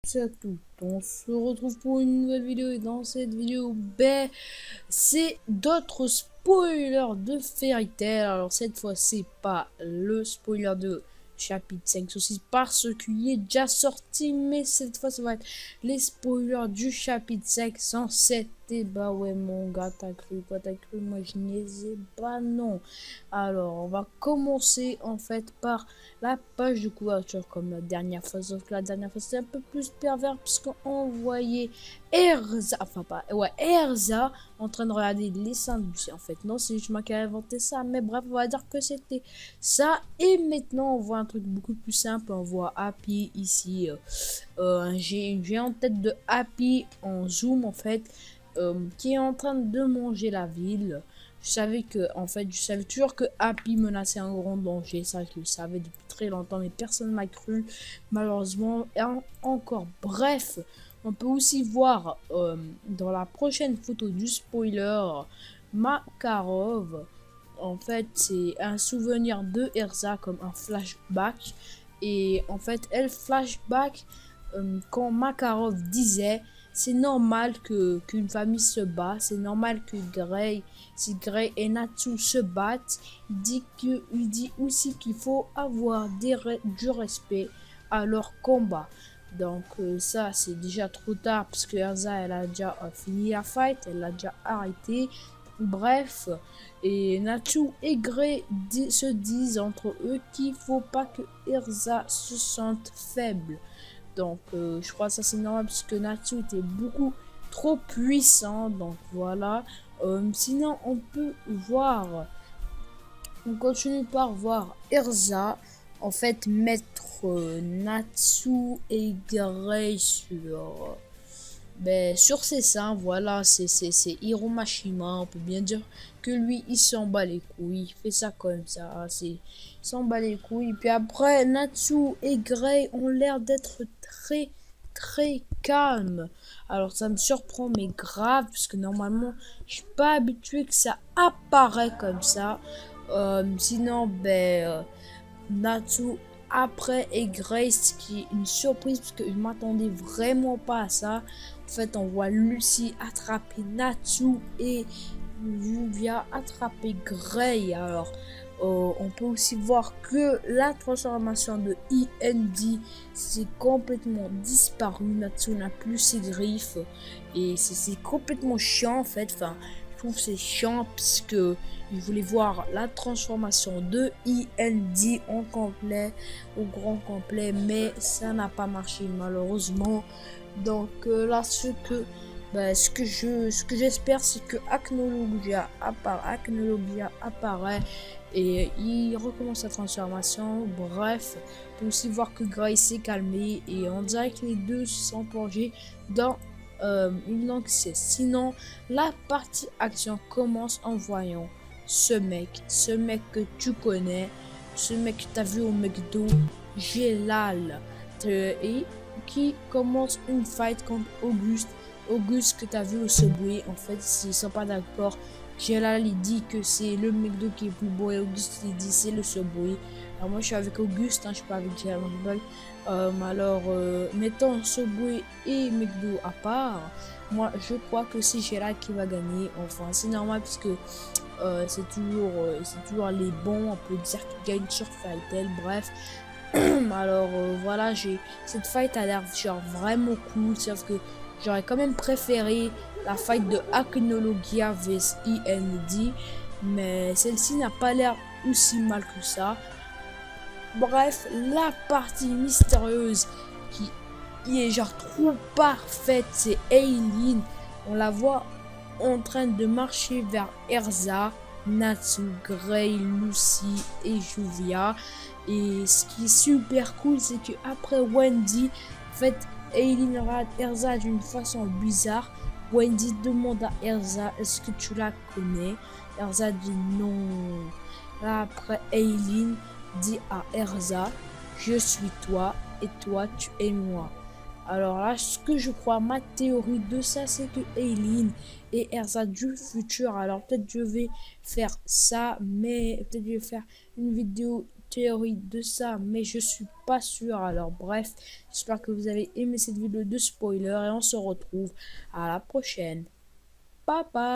toutes et à tous, on se retrouve pour une nouvelle vidéo et dans cette vidéo, c'est d'autres spoilers de Fairy Tail. Alors cette fois, c'est pas le spoiler de chapitre 5 6 parce qu'il est déjà sorti, mais cette fois, ça va être les spoilers du chapitre 5 107. Et bah ouais mon gars, t'as cru quoi? T'as cru? Moi je n'y ai pas, non. Alors on va commencer en fait par la page de couverture comme la dernière fois, sauf que la dernière fois c'était un peu plus pervers puisqu'on voyait Erza, enfin pas, ouais, Erza en train de regarder les seins de Lucie. En fait non, c'est juste moi qui ai inventé ça, mais bref, on va dire que c'était ça. Et maintenant on voit un truc beaucoup plus simple, on voit Happy ici, j'ai en tête de Happy en zoom en fait, qui est en train de manger la ville. Je savais toujours que Happy menaçait un grand danger, ça je le savais depuis très longtemps, mais personne ne m'a cru, malheureusement. Et encore, bref, on peut aussi voir dans la prochaine photo du spoiler, Makarov. En fait, c'est un souvenir de Erza comme un flashback. Et en fait, elle flashback quand Makarov disait c'est normal qu'une famille se bat, c'est normal que si Gray et Natsu se battent, il dit aussi qu'il faut avoir du respect à leur combat. Donc ça c'est déjà trop tard parce que Erza elle a déjà fini la fight, elle l'a déjà arrêté. Bref, et Natsu et Gray se disent entre eux qu'il faut pas que Erza se sente faible. Donc je crois que ça c'est normal parce que Natsu était beaucoup trop puissant. Donc voilà. Sinon on peut voir, on continue par voir Erza en fait mettre Natsu et Gray sur ses seins. Voilà, c'est Hiro Mashima. On peut bien dire que lui il s'en bat les couilles, il fait ça comme ça, il s'en bat les couilles. Puis après Natsu et Gray ont l'air d'être très calmes. Alors ça me surprend mais grave parce que normalement je suis pas habitué que ça apparaît comme ça. Sinon Natsu après et Grace qui est une surprise parce que je m'attendais vraiment pas à ça. En fait on voit Lucy attraper Natsu et Yuvia attraper Gray. Alors on peut aussi voir que la transformation de END c'est complètement disparu. Natsu n'a plus ses griffes et c'est complètement chiant en fait. Enfin, je trouve c'est chiant puisque il voulait voir la transformation de END en complet, au grand complet, mais ça n'a pas marché malheureusement. Donc là ce que j'espère c'est que Acnologia apparaît et il recommence sa transformation. Bref, on peut aussi voir que Grace s'est calmé et on dirait que les deux se sont plongés dans une langue c'est. Sinon, la partie action commence en voyant ce mec que tu connais, ce mec que tu as vu au McDo, Gelal, et qui commence une fight contre Auguste que tu as vu au Subway. En fait, s'ils sont pas d'accord, Gelal il dit que c'est le McDo qui est plus beau et Auguste il dit c'est le Subway. Alors moi je suis avec Auguste, je suis pas avec Gelal. Mettons Subway et McDo à part, moi je crois que c'est Gelal qui va gagner. Enfin c'est normal parce que c'est toujours les bons, on peut dire qu'ils gagnent sur Fairy Tail. Bref, alors voilà, cette fight a l'air genre vraiment cool, sauf que j'aurais quand même préféré la fight de Acnologia vs END, mais celle-ci n'a pas l'air aussi mal que ça. Bref, la partie mystérieuse qui est genre trop parfaite, c'est Aileen. On la voit en train de marcher vers Erza, Natsu, Gray, Lucy et Juvia. Et ce qui est super cool, c'est que après Wendy, en fait, Aileen regarde Erza d'une façon bizarre. Wendy demande à Erza, est-ce que tu la connais? Erza dit non. Là après, Aileen dit à Erza, je suis toi et toi tu es moi. Alors là, ce que je crois, ma théorie de ça, c'est que Aileen et Erza du futur. Alors peut-être je vais faire ça, mais peut-être je vais faire une vidéo théorie de ça, mais je suis pas sûr. Alors bref, j'espère que vous avez aimé cette vidéo de spoiler et on se retrouve à la prochaine. Bye bye.